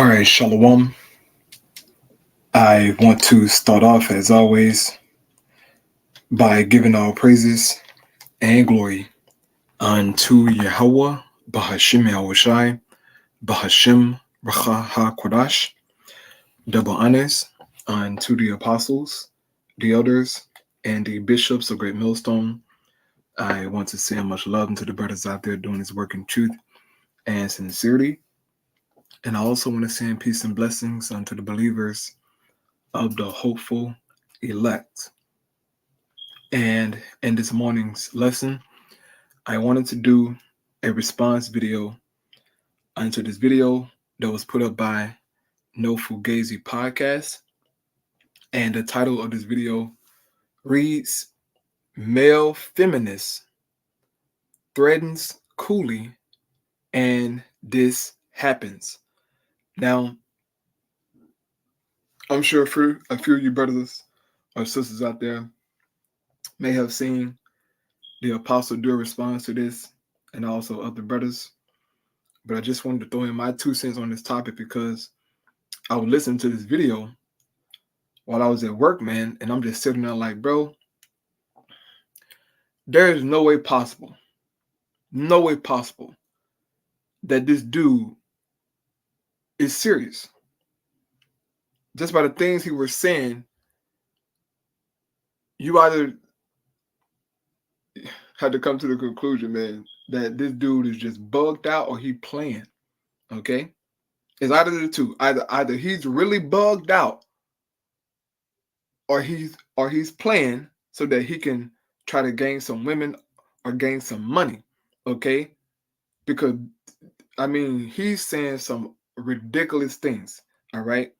All right, Shalom. I want to start off, as always, by giving all praises and glory unto Yahweh, Bahashim Yahushai, Bahashim Racha HaKodash. Double honors unto the apostles, the elders, and the bishops of Great Millstone. I want to send much love unto the brothers out there doing this work in truth and sincerity. And I also want to send peace and blessings unto the believers of the hopeful elect. And in this morning's lesson, I wanted to do a response video unto this video that was put up by No Fugazi Podcast. And the title of this video reads, Male Feminist Threatens Coolie and This Happens. Now, I'm sure a few of you brothers or sisters out there may have seen the apostle do a response to this, and also other brothers. But I just wanted to throw in my 2 cents on this topic because I was listening to this video while I was at work, man, and I'm just sitting there like, bro, there is no way possible that this dude is serious. Just by the things he was saying, you either had to come to the conclusion, man, that this dude is just bugged out or he playing. Okay? It's either the two. Either he's really bugged out or he's playing so that he can try to gain some women or gain some money. Okay? Because I mean, he's saying some ridiculous things, all right?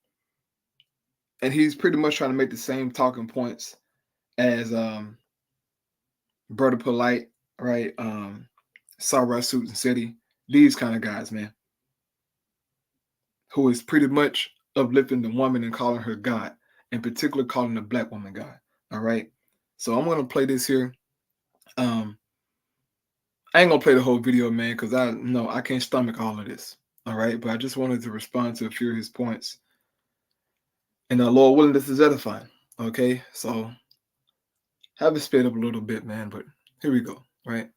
And he's pretty much trying to make the same talking points as Brother Polite, right? Sarah Suits and City, these kind of guys, man, who is pretty much uplifting the woman and calling her God, in particular calling the black woman God, all right? So I'm going to play this here. I ain't going to play the whole video, man, because I can't stomach all of this, all right? But I just wanted to respond to a few of his points. And Lord willing, this is edifying, okay? So have it sped up a little bit, man, but here we go, right?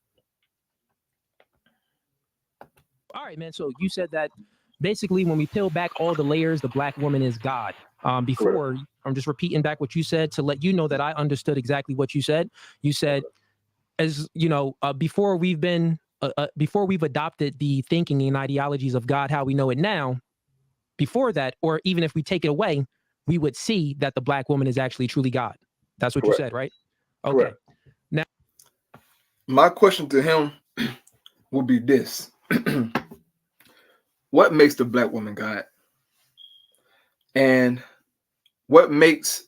All right, man. So you said that basically when we peel back all the layers, the black woman is God. Before, I'm just repeating back what you said to let you know that I understood exactly what you said. You said, as you know, before we've adopted the thinking and ideologies of God, how we know it now, before that, or even if we take it away, we would see that the black woman is actually truly God. That's what you said, right? Okay. Correct. Now, my question to him would be this. What makes the black woman God? And what makes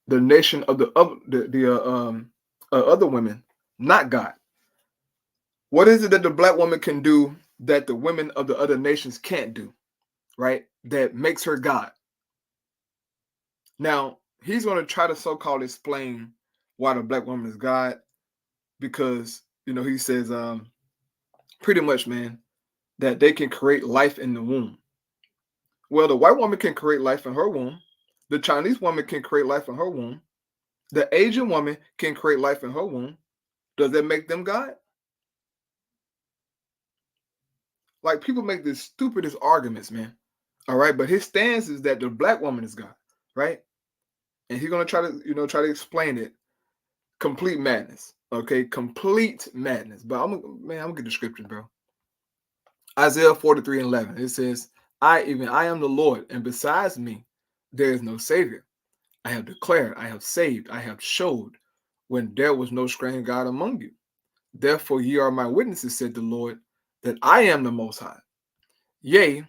the nation of the other women not God? What is it that the black woman can do that the women of the other nations can't do, right? That makes her God. Now, he's going to try to so-called explain why the black woman is God because, he says pretty much, man, that they can create life in the womb. Well, the white woman can create life in her womb. The Chinese woman can create life in her womb. The Asian woman can create life in her womb. Does that make them God? Like, people make the stupidest arguments, man. All right, but his stance is that the black woman is God, right? And he's gonna try to explain it. Complete madness, okay? Complete madness. But I'm gonna get the scripture, bro. Isaiah 43:11. It says, I am the Lord, and besides me, there is no Savior. I have declared, I have saved, I have showed, when there was no strange God among you. Therefore ye are my witnesses, said the Lord, that I am the Most High. Yea,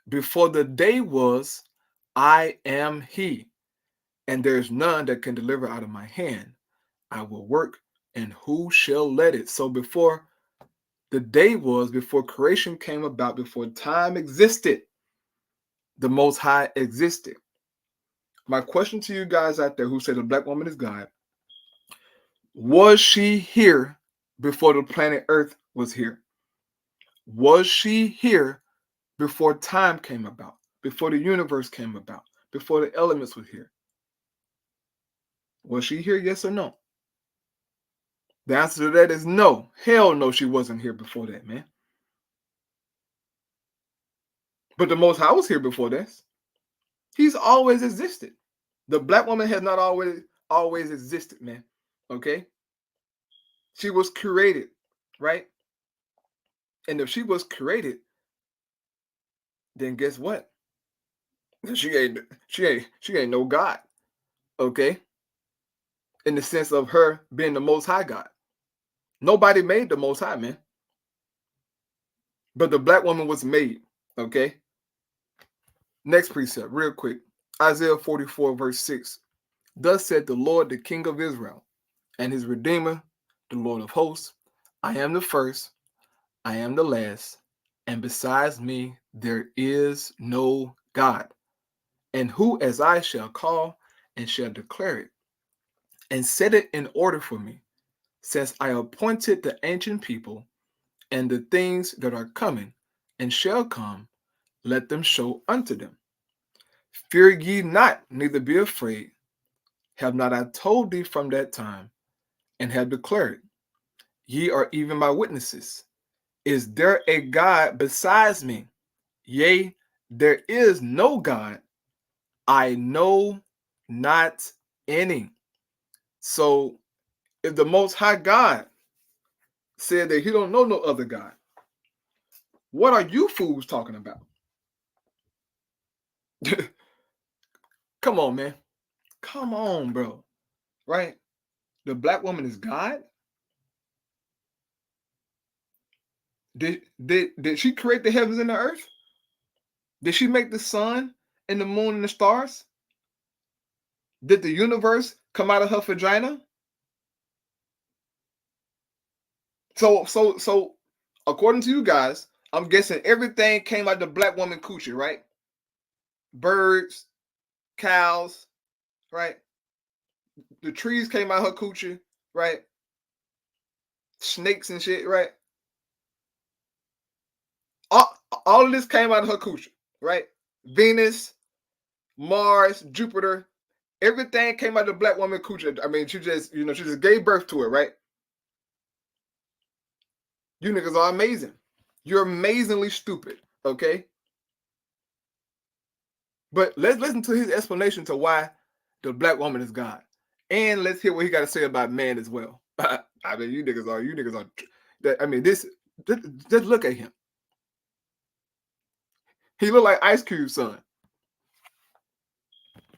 before the day was, I am He, and there is none that can deliver out of my hand. I will work, and who shall let it? So before the day was, before creation came about, before time existed, the Most High existed. My question to you guys out there who say the black woman is God, was she here before the planet Earth was here? Was she here before time came about, before the universe came about, before the elements were here. Was she here? Yes or no? The answer to that is no. Hell no, she wasn't here before that, man. But the Most High was here before this. He's always existed. The black woman has not always existed, man. Okay? She was created, right? And if she was created, then guess what? She ain't no God. Okay? In the sense of her being the Most High God. Nobody made the Most High, man. But the black woman was made. Okay? Next precept, real quick. Isaiah 44, verse 6. Thus said the Lord, the King of Israel, and his Redeemer, the Lord of hosts, I am the first, I am the last, and besides me there is no God. And who as I shall call and shall declare it, and set it in order for me, since I appointed the ancient people, and the things that are coming and shall come, let them show unto them. Fear ye not, neither be afraid. Have not I told thee from that time, and have declared, ye are even my witnesses. Is there a God besides me? Yea, there is no God. I know not any. So if the Most High God said that he don't know no other God, what are you fools talking about? Come on, man. Come on, bro. Right? The black woman is God? Did she create the heavens and the earth? Did she make the sun and the moon and the stars? Did the universe come out of her vagina? So according to you guys, I'm guessing everything came out of the black woman coochie, right? Birds, cows, right? The trees came out of her coochie, right? Snakes and shit, right? All of this came out of her coochie, right? Venus, Mars, Jupiter, everything came out of the black woman coochie. I mean, she just gave birth to it, right? You niggas are amazing. You're amazingly stupid, okay? But let's listen to his explanation to why the black woman is God. And let's hear what he got to say about man as well. I mean, you niggas are, I mean, just look at him. He look like Ice Cube's son.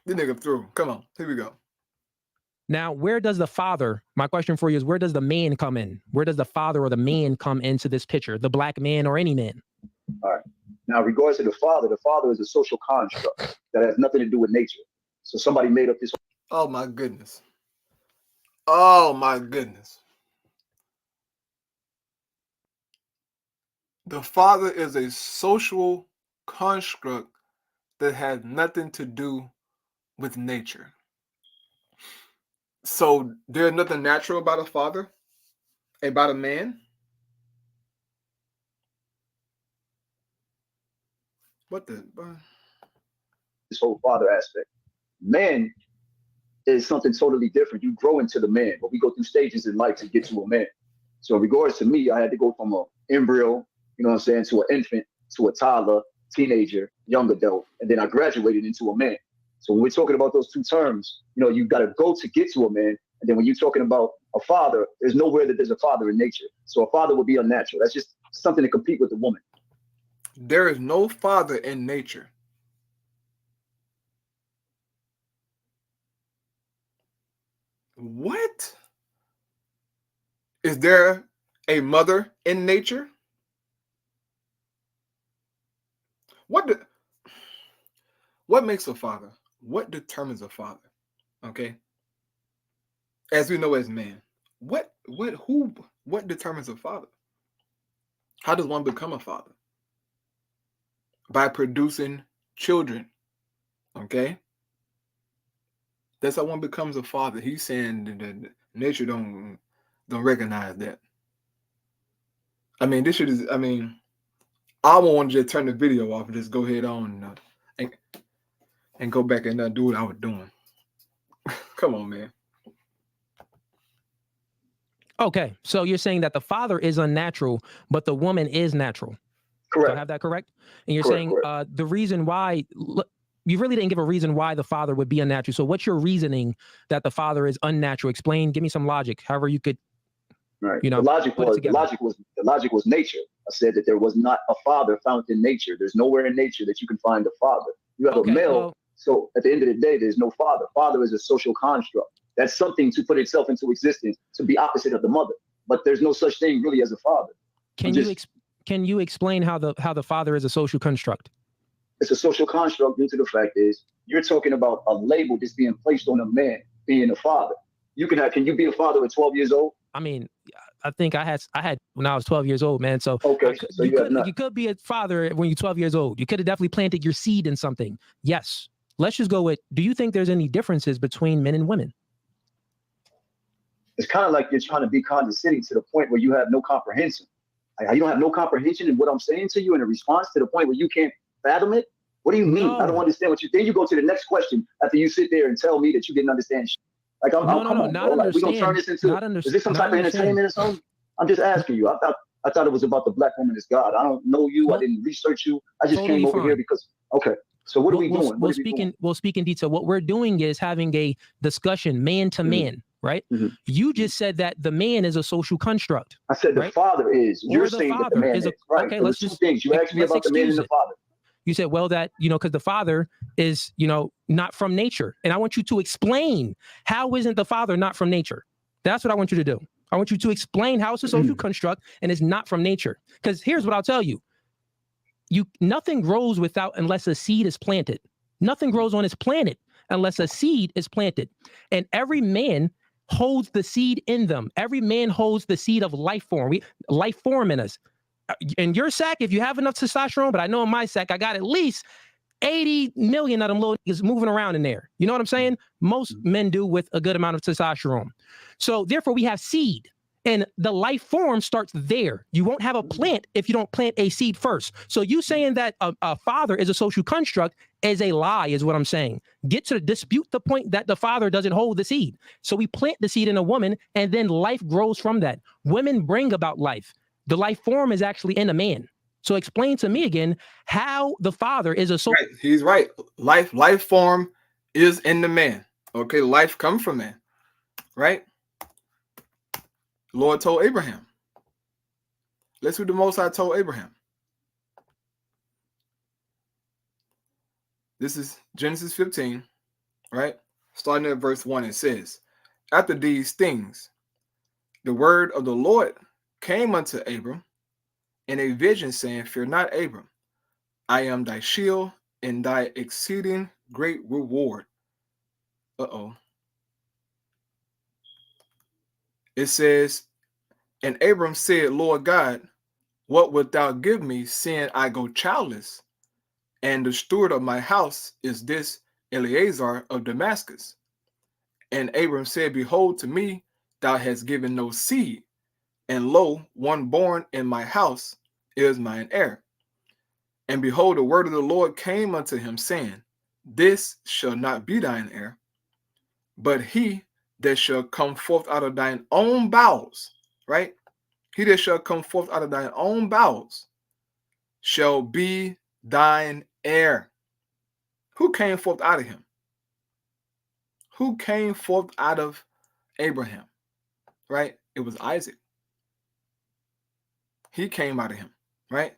This nigga through. Come on, here we go. Now, where does the father, my question for you is, where does the man come in? Where does the father or the man come into this picture? The black man or any man? All right. Now, regards to the father is a social construct that has nothing to do with nature. So somebody made up this. Oh my goodness. Oh my goodness. The father is a social construct that has nothing to do with nature. So there's nothing natural about a father, about a man. What the? This whole father aspect. Man is something totally different. You grow into the man, but we go through stages in life to get to a man. So in regards to me, I had to go from an embryo, you know what I'm saying, to an infant, to a toddler, teenager, young adult, and then I graduated into a man. So when we're talking about those two terms, you know, you've got to go to get to a man. And then when you're talking about a father, there's nowhere that there's a father in nature. So a father would be unnatural. That's just something to compete with the woman. There is no father in nature. What? Is there a mother in nature? What makes a father? What determines a father? Okay. As we know as man, what determines a father? How does one become a father? By producing children. Okay. That's how one becomes a father. He's saying that nature don't recognize that. I mean, this shit is, I mean, I want to just turn the video off and just go ahead on and go back and do what I was doing. Come on, man. Okay, so you're saying that the father is unnatural, but the woman is natural. Correct. Do I have that correct? And you're Correct, saying correct. the reason why, you really didn't give a reason why the father would be unnatural. So what's your reasoning that the father is unnatural? Explain, give me some logic, however you could, Right. you know, The logic was nature. I said that there was not a father found in nature. There's nowhere in nature that you can find a father. You have a male. Well, so at the end of the day, there's no father. Father is a social construct. That's something to put itself into existence to be opposite of the mother. But there's no such thing really as a father. Can you explain how the father is a social construct? It's a social construct due to the fact is you're talking about a label that's being placed on a man being a father. Can you be a father at 12 years old? I mean, I think I had when I was 12 years old, man. So okay, so you could be a father when you're 12 years old. You could have definitely planted your seed in something. Yes. Let's just go with, do you think there's any differences between men and women? It's kind of like you're trying to be condescending to the point where you have no comprehension. You don't have no comprehension in what I'm saying to you in a response to the point where you can't fathom it. What do you mean? No. I don't understand what you. Then you go to the next question after you sit there and tell me that you didn't understand shit. Like come on, not bro. Like, we gonna turn understand. this into is this some type of entertainment or something? I'm just asking you. I thought it was about the black woman is God. I don't know you. I didn't research you. I just Totally came over fine. here because So what are we doing? We'll speak in detail. What we're doing is having a discussion man to man, right? You just said that the man is a social construct. I said the father is. You're saying that the man is. Right. Okay, let's just things. You asked me about the man and the father. You said, well, that, because the father is, not from nature. And I want you to explain, how isn't the father not from nature? That's what I want you to do. I want you to explain how it's a social construct and it's not from nature. Because here's what I'll tell you. Nothing grows unless a seed is planted. Nothing grows on this planet unless a seed is planted. And every man holds the seed in them. Every man holds the seed of life form. Life form in us. In your sack, if you have enough testosterone, but I know in my sack, I got at least 80 million of them little niggas moving around in there. You know what I'm saying? Most men do with a good amount of testosterone. So therefore we have seed. And the life form starts there. You won't have a plant if you don't plant a seed first. So you saying that a father is a social construct is a lie, is what I'm saying. Get to dispute the point that the father doesn't hold the seed. So we plant the seed in a woman, and then life grows from that. Women bring about life. The life form is actually in a man. So explain to me again how the father is a social. Right. He's right. Life form is in the man. Okay, life comes from man. Right? Lord told Abraham. Let's read the Most High told Abraham. This is Genesis 15, right? Starting at verse 1, it says, after these things, the word of the Lord came unto Abram in a vision, saying, fear not, Abram. I am thy shield and thy exceeding great reward. It says, and Abram said, Lord God, what wilt thou give me, seeing I go childless? And the steward of my house is this Eleazar of Damascus. And Abram said, behold, to me thou hast given no seed, and lo, one born in my house is mine heir. And behold, the word of the Lord came unto him, saying, this shall not be thine heir, but he that shall come forth out of thine own bowels, right? He that shall come forth out of thine own bowels shall be thine heir. Who came forth out of him? Who came forth out of Abraham? Right? It was Isaac. He came out of him, right?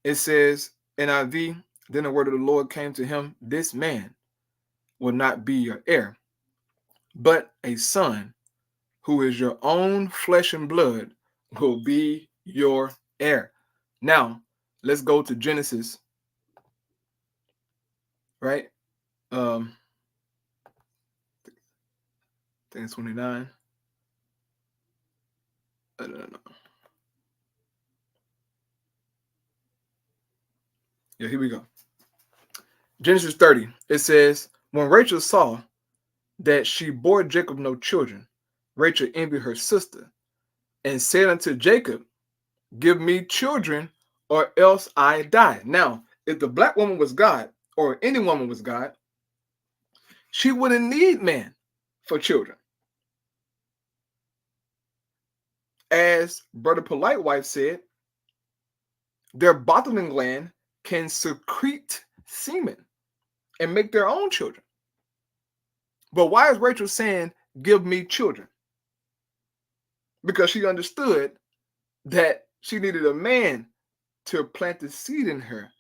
It says, NIV, then the word of the Lord came to him, this man will not be your heir, but a son who is your own flesh and blood will be your heir. Now, let's go to Genesis, right? I think it's 29. I don't know. Yeah, here we go. Genesis 30. It says, when Rachel saw that she bore Jacob no children, Rachel envied her sister and said unto Jacob, give me children or else I die. Now, if the black woman was God, or any woman was God, she wouldn't need man for children. As Brother Polite Wife said, their bottling gland can secrete semen and make their own children. But why is Rachel saying, give me children? Because she understood that she needed a man to plant the seed in her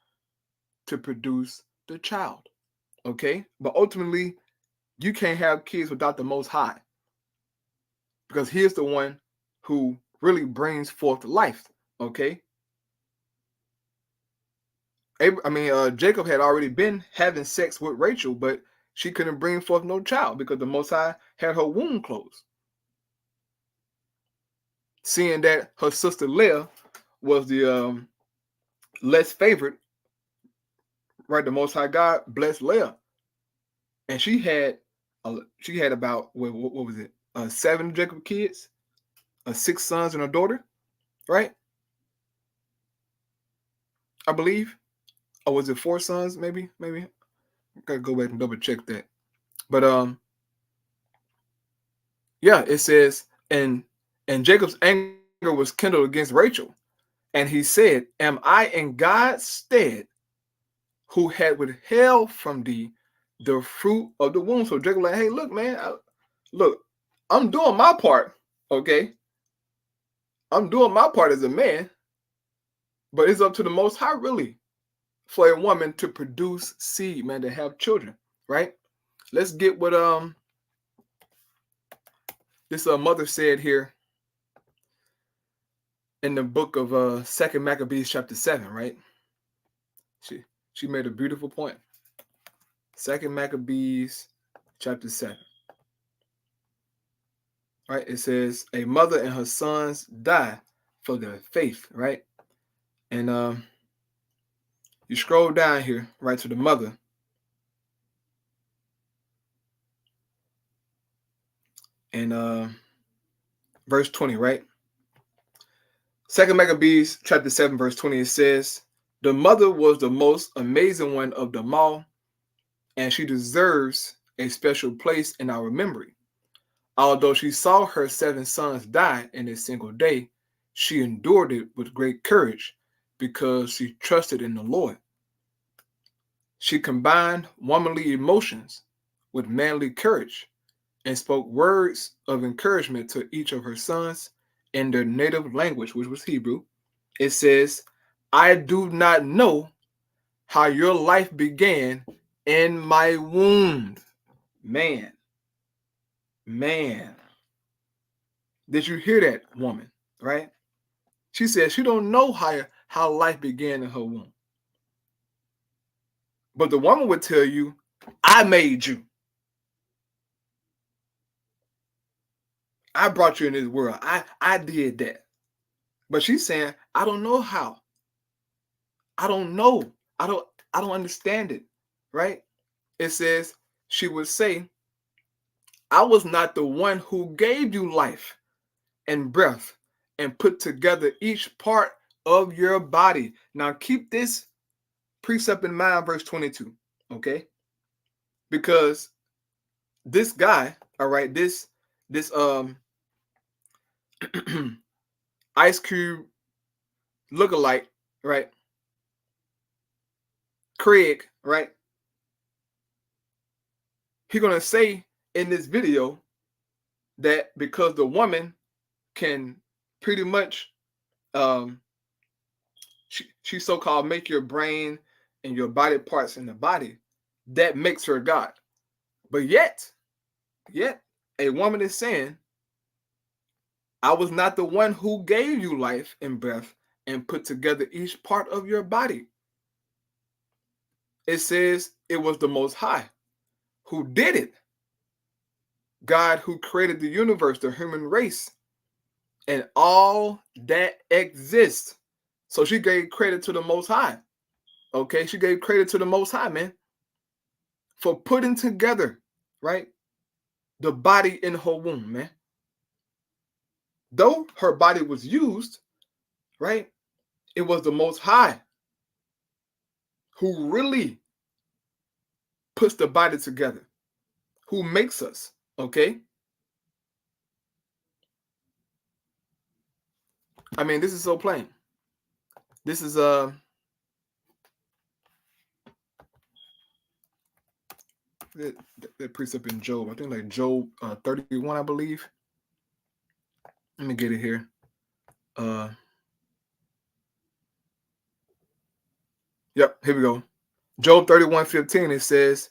to produce the child. Okay? But ultimately, you can't have kids without the Most High. Because he is the one who really brings forth life. Okay? Jacob had already been having sex with Rachel, but she couldn't bring forth no child because the Most High had her womb closed. Seeing that her sister Leah was the less favorite, right? The Most High God blessed Leah, and she had about what was it? 7 Jacob kids, 6 sons and a daughter, right? I believe, or was it 4 sons? Maybe. I gotta go back and double check that. But yeah, it says, and Jacob's anger was kindled against Rachel, and he said, am I in God's stead, who had withheld from thee the fruit of the womb? So Jacob like, hey, look, man, I'm doing my part, okay? I'm doing my part as a man, but it's up to the Most High, really, for a woman to produce seed, man, to have children, right? Let's get what this mother said here in the book of 2nd Maccabees chapter 7, right? She made a beautiful point. 2nd Maccabees chapter 7. Right? It says, a mother and her sons die for their faith, right? And you scroll down here, right, to the mother. And verse 20, right? 2nd Maccabees chapter 7, verse 20, it says, the mother was the most amazing one of them all, and she deserves a special place in our memory. Although she saw her 7 sons die in a single day, she endured it with great courage because she trusted in the Lord. She combined womanly emotions with manly courage and spoke words of encouragement to each of her sons in their native language, which was Hebrew. It says, I do not know how your life began in my womb. Man. Did you hear that, woman? Right? She says she don't know how life began in her womb. But the woman would tell you, I made you. I brought you in this world. I did that. But she's saying, I don't know how. I don't know. I don't understand it. Right? It says, she would say, I was not the one who gave you life and breath and put together each part of your body. Now keep this precept in mind, verse 22. Okay? Because this guy, all right, this Ice Cube lookalike, right? Craig, right? He's gonna say in this video that because the woman can pretty much she so-called make your brain and your body parts in the body, that makes her God. But yet a woman is saying, I was not the one who gave you life and breath and put together each part of your body. It says it was the Most High who did it. God who created the universe, the human race, and all that exists. So she gave credit to the Most High. Okay, she gave credit to the Most High, man, for putting together, right, the body in her womb, man. Though her body was used, right, It was the Most High who really puts the body together, who makes us, okay? I mean, this is so plain. This is that precept in Job. I think like Job 31, I believe. Let me get it here. Yep, here we go. Job 31:15, it says,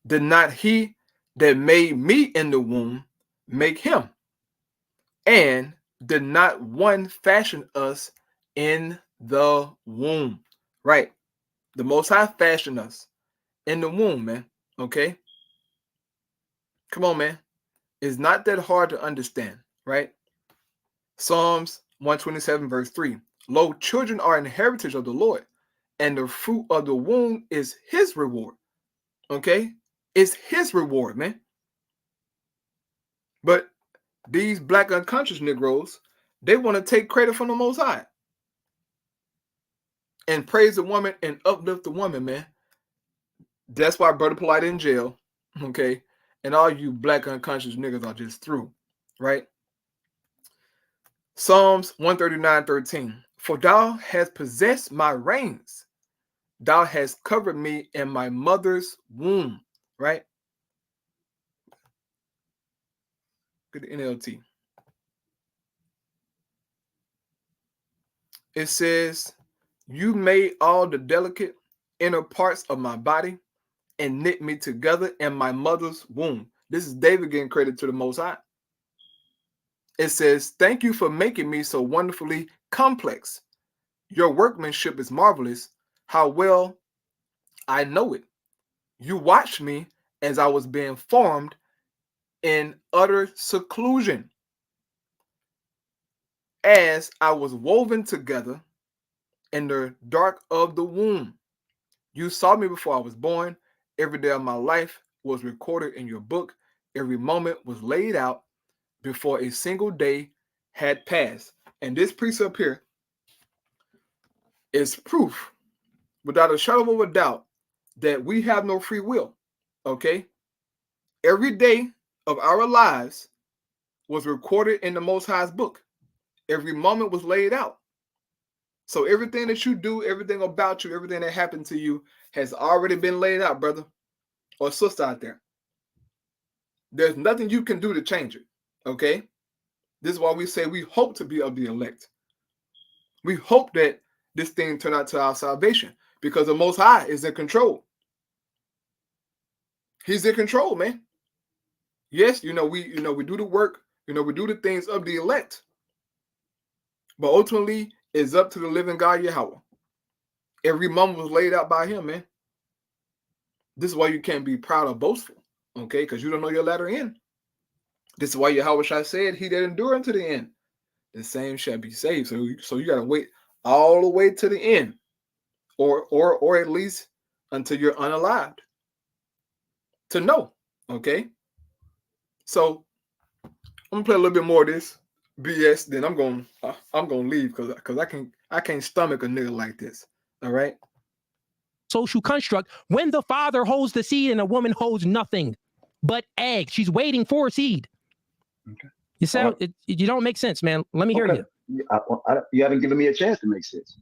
did not he that made me in the womb make him? And did not one fashion us in the womb? Right. The Most High fashioned us in the womb, man. Okay. Come on, man. It's not that hard to understand, right? Psalms 127, verse 3. Lo, children are an heritage of the Lord, and the fruit of the womb is his reward. Okay? It's his reward, man. But these black unconscious Negroes, they want to take credit from the Most High and praise the woman and uplift the woman, man. That's why Brother Polite in jail, okay? And all you black unconscious niggas are just through, right? Psalms 139:13. For thou hast possessed my reins. Thou hast covered me in my mother's womb, right? Get the NLT. It says, you made all the delicate inner parts of my body and knit me together in my mother's womb. This is David getting credit to the Most High. It says, thank you for making me so wonderfully complex. Your workmanship is marvelous. How well I know it. You watched me as I was being formed in utter seclusion. As I was woven together in the dark of the womb. You saw me before I was born. Every day of my life was recorded in your book. Every moment was laid out before a single day had passed. And this precept here is proof, without a shadow of a doubt, that we have no free will. Okay? Every day of our lives was recorded in the Most High's book. Every moment was laid out. So everything that you do, everything about you, everything that happened to you has already been laid out, brother or sister out there. There's nothing you can do to change it. Okay? This is why we say we hope to be of the elect. We hope that this thing turn out to our salvation because the Most High is in control. He's in control, man. Yes, we do the work, we do the things of the elect. But ultimately, it's up to the living God, Yahweh. Every moment was laid out by him, man. This is why you can't be proud or boastful, okay? Because you don't know your latter end. This is why Yahweh said, he that endure unto the end, the same shall be saved. So you got to wait all the way to the end, or at least until you're unalived to know, okay? So I'm gonna play a little bit more of this BS. Then I'm gonna leave because I can't stomach a nigga like this. All right. Social construct when the father holds the seed and a woman holds nothing but egg. She's waiting for a seed. Okay. You sound you don't make sense, man. Let me hear you. You haven't given me a chance to make sense.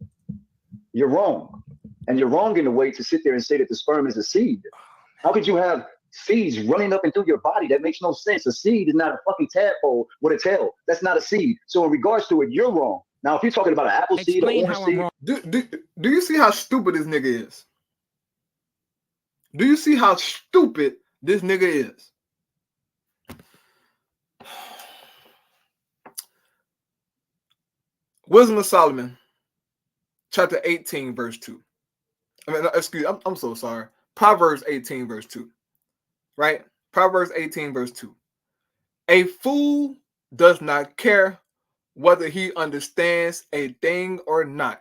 You're wrong. And you're wrong in a way to sit there and say that the sperm is a seed. How could you have seeds running up and through your body? That makes no sense. A seed is not a fucking tadpole with a tail. That's not a seed. So in regards to it, you're wrong. Now, if you're talking about an apple seed or orange seed. Do you see how stupid this nigga is? Do you see how stupid this nigga is? Wisdom of Solomon, chapter 18, verse 2. I'm so sorry. Proverbs 18, verse 2. Right? Proverbs 18, verse 2. A fool does not care whether he understands a thing or not.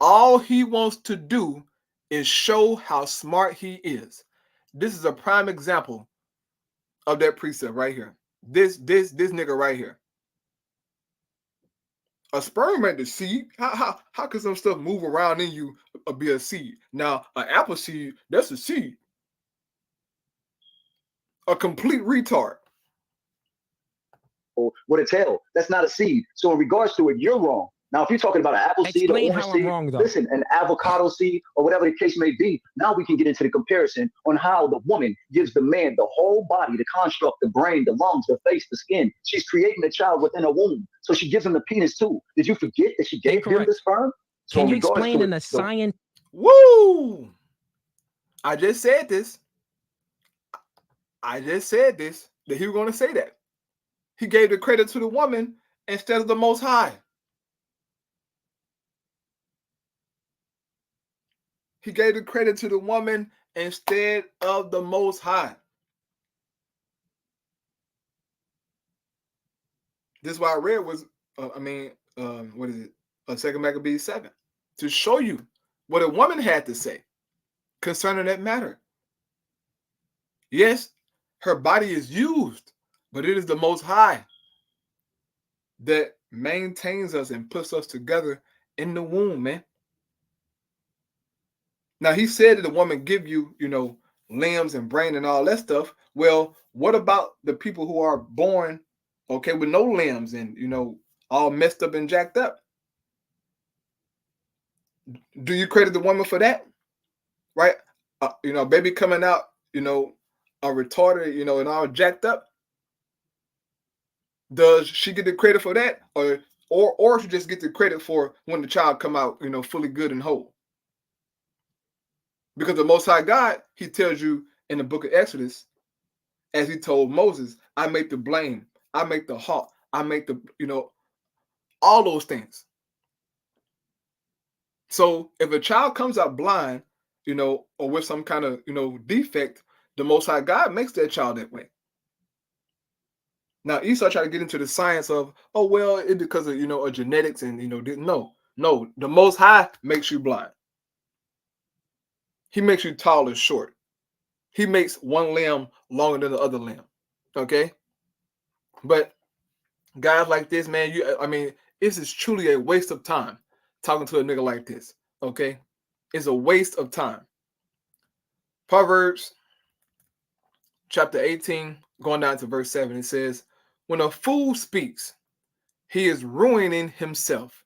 All he wants to do is show how smart he is. This is a prime example of that precept right here. This nigga right here. A sperm ain't the seed. How can some stuff move around in you be a seed? Now, an apple seed, that's a seed. A complete retard. Or with a tail, that's not a seed. So in regards to it, you're wrong. Now, if you're talking about an apple seed, or Explain orange how I'm seed, wrong, though. listen, an avocado seed, or whatever the case may be, now we can get into the comparison on how the woman gives the man the whole body, the construct, the brain, the lungs, the face, the skin. She's creating a child within a womb. So she gives him the penis too. Did you forget that she gave him the sperm? So Can in you regards explain to in it, a science? Woo! I just said this. That he was going to say that. He gave the credit to the woman instead of the Most High. He gave the credit to the woman instead of the Most High. This is why I read was, what is it? 2 Maccabees 7. To show you what a woman had to say concerning that matter. Yes, her body is used, but it is the Most High that maintains us and puts us together in the womb, man. Now, he said that the woman give you, limbs and brain and all that stuff. Well, what about the people who are born, with no limbs and, all messed up and jacked up? Do you credit the woman for that? Right? Baby coming out, retarded, and all jacked up. Does she get the credit for that? Or she just get the credit for when the child come out, fully good and whole? Because the Most High God, he tells you in the book of Exodus, as he told Moses, I make the blame, I make the hawk, I make the, all those things. So if a child comes out blind, or with some kind of, defect, the Most High God makes that child that way. Now, Esau tried to get into the science of, it's because of, of genetics and, no, the Most High makes you blind. He makes you tall and short. He makes one limb longer than the other limb. Okay? But guys like this, man, this is truly a waste of time talking to a nigga like this. Okay? It's a waste of time. Proverbs chapter 18, going down to verse 7, it says, when a fool speaks, he is ruining himself.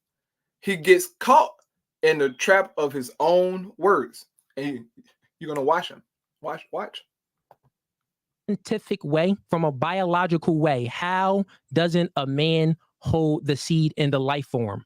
He gets caught in the trap of his own words. And you're going to watch him. Watch. Scientific way, from a biological way, how doesn't a man hold the seed in the life form?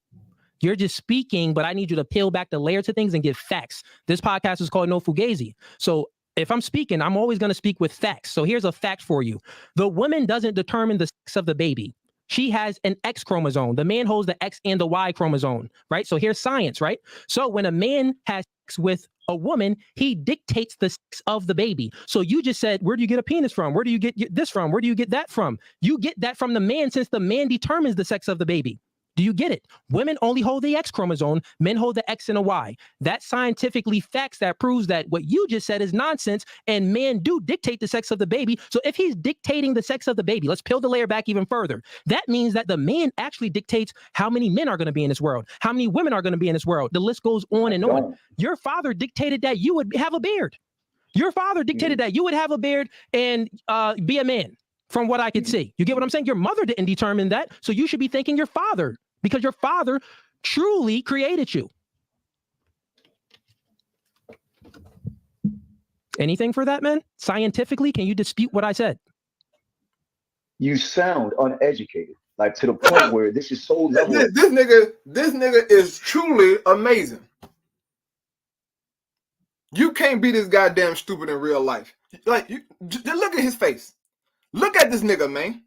You're just speaking, but I need you to peel back the layers of things and give facts. This podcast is called No Fugazi. So if I'm speaking, I'm always going to speak with facts. So here's a fact for you. The woman doesn't determine the sex of the baby. She has an X chromosome. The man holds the X and the Y chromosome, right? So here's science, right? So when a man has sex with a woman, he dictates the sex of the baby. So you just said, where do you get a penis from? Where do you get this from? Where do you get that from? You get that from the man, since the man determines the sex of the baby. Do you get it? Women only hold the X chromosome. Men hold the X and a Y. That's scientifically facts that proves that what you just said is nonsense, and men do dictate the sex of the baby. So if he's dictating the sex of the baby, let's peel the layer back even further. That means that the man actually dictates how many men are going to be in this world, how many women are going to be in this world. The list goes on and on. Your father dictated that you would have a beard. Your father dictated that you would have a beard and be a man. From what I could see. You get what I'm saying? Your mother didn't determine that. So you should be thanking your father, because your father truly created you. Anything for that, man? Scientifically, can you dispute what I said? You sound uneducated, like to the point where this is so level. This nigga is truly amazing. You can't be this goddamn stupid in real life. Like, just look at his face. Look at this nigga, man.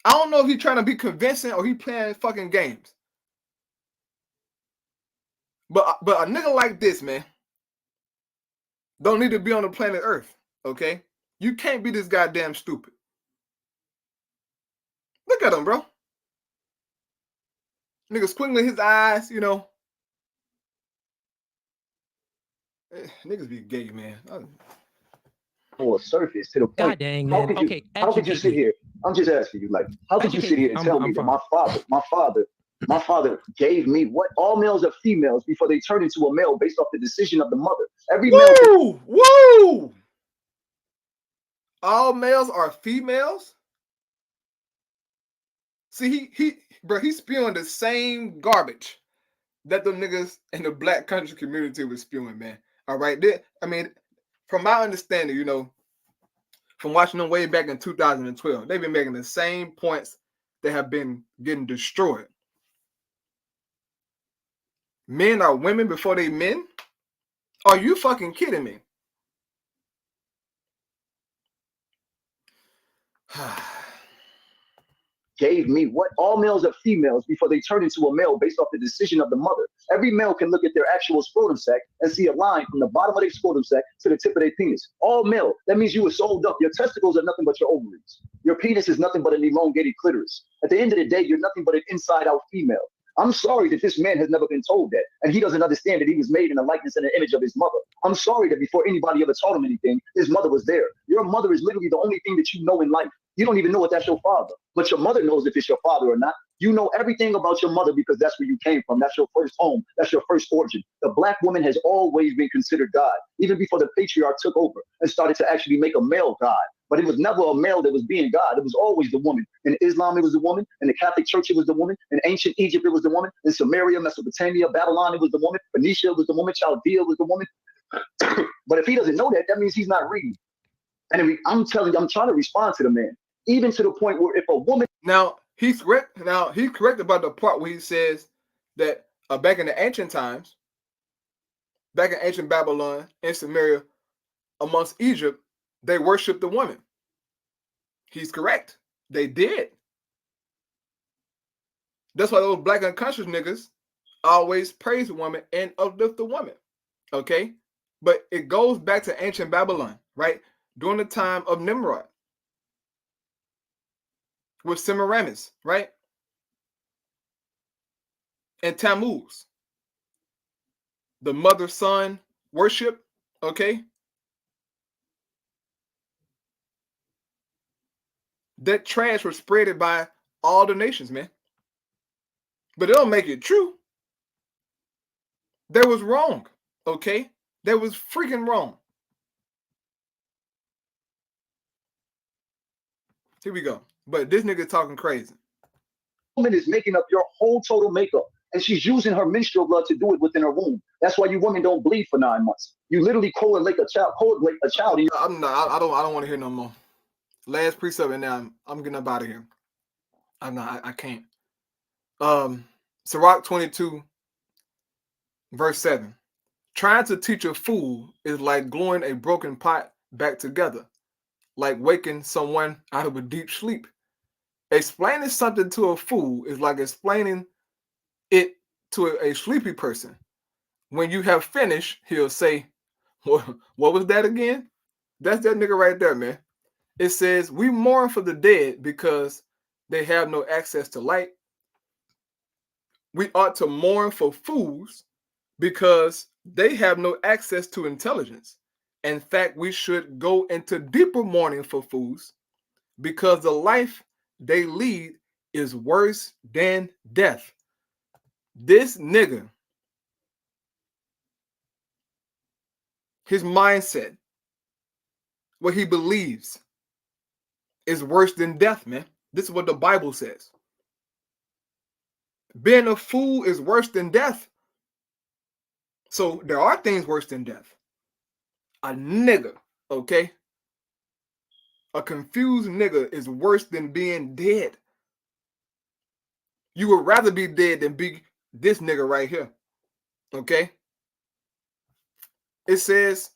I don't know if he's trying to be convincing or he playing fucking games. But a nigga like this, man, don't need to be on the planet Earth, okay? You can't be this goddamn stupid. Look at him, bro. Nigga squiggling his eyes, Niggas be gay, man. Or surface to the point. God dang, man. How could you sit here? I'm just asking you, like, how could you sit here and tell me that my father gave me what all males are females before they turn into a male based off the decision of the mother? Every male. Woo! All males are females. See, he's spewing the same garbage that them niggas in the black country community was spewing, man. All right, I mean, from my understanding, you know, from watching them way back in 2012, they've been making the same points that have been getting destroyed. Men are women before they men? Are you fucking kidding me? Gave me what all males are females before they turn into a male based off the decision of the mother. Every male can look at their actual scrotum sac and see a line from the bottom of their scrotum sac to the tip of their penis. All male. That means you were sold up. Your testicles are nothing but your ovaries. Your penis is nothing but an elongated clitoris. At the end of the day, you're nothing but an inside-out female. I'm sorry that this man has never been told that, and he doesn't understand that he was made in the likeness and the image of his mother. I'm sorry that before anybody ever taught him anything, his mother was there. Your mother is literally the only thing that you know in life. You don't even know if that's your father, but your mother knows if it's your father or not. You know everything about your mother because that's where you came from. That's your first home. That's your first origin. The black woman has always been considered God, even before the patriarch took over and started to actually make a male God. But it was never a male that was being God. It was always the woman. In Islam, it was the woman. In the Catholic Church, it was the woman. In ancient Egypt, it was the woman. In Samaria, Mesopotamia, Babylon, it was the woman. Phoenicia was the woman. Chaldea was the woman. But if he doesn't know that, that means he's not reading. And I'm telling you, I'm trying to respond to the man, even to the point where if a woman. Now, he's correct. Now, he's correct about the part where he says that back in the ancient times, back in ancient Babylon and Samaria, amongst Egypt, they worshiped the woman. He's correct. They did. That's why those black unconscious niggas always praise the woman and uplift the woman. Okay? But it goes back to ancient Babylon, right? During the time of Nimrod with Semiramis, right? And Tammuz. The mother-son worship, okay? That trash was spreaded by all the nations, man. But it don't make it true. That was wrong, okay? That was freaking wrong. Here we go. But this nigga talking crazy. Woman is making up your whole total makeup, and she's using her menstrual blood to do it within her womb. That's why you women don't bleed for 9 months. You literally correlate a child. I'm not. I don't want to hear no more. Last precept, and now I'm getting up out of here. I'm not. I can't. Sirach 22, verse 7. Trying to teach a fool is like gluing a broken pot back together, like waking someone out of a deep sleep. Explaining something to a fool is like explaining it to a sleepy person. When you have finished, he'll say, what was that again? That's that nigga right there, man. It says, we mourn for the dead because they have no access to light. We ought to mourn for fools because they have no access to intelligence. In fact, we should go into deeper mourning for fools because the life they lead is worse than death. This nigga, his mindset, what he believes is worse than death, man. This is what the Bible says. Being a fool is worse than death. So there are things worse than death. A nigga, okay? A confused nigga is worse than being dead. You would rather be dead than be this nigga right here, okay? It says,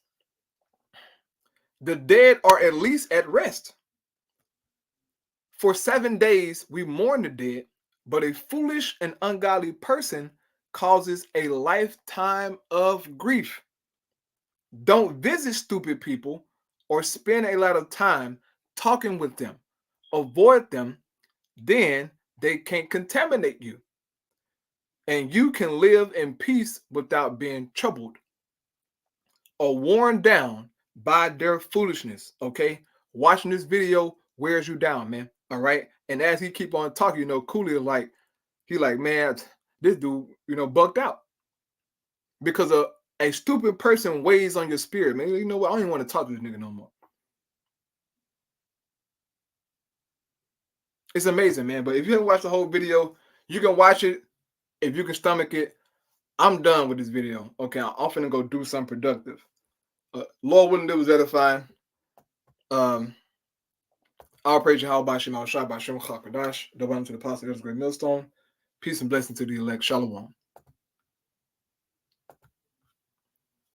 the dead are at least at rest. For 7 days we mourn the dead, but a foolish and ungodly person causes a lifetime of grief. Don't visit stupid people or spend a lot of time talking with them. Avoid them, then they can't contaminate you. And you can live in peace without being troubled or worn down by their foolishness, okay? Watching this video wears you down, man. All right. And as he keep on talking, Cooley like, he like, man, this dude, bucked out. Because a stupid person weighs on your spirit, man. You know what? I don't even want to talk to this nigga no more. It's amazing, man. But if you haven't watched the whole video, you can watch it if you can stomach it. I'm done with this video. Okay, I'm finna go do something productive. Lord willing, it was edifying. I'll praise Yahweh by Shem, Al Shai, by Shem Chakadash. Double to the apostle, there's a great millstone. Peace and blessing to the elect. Shalom.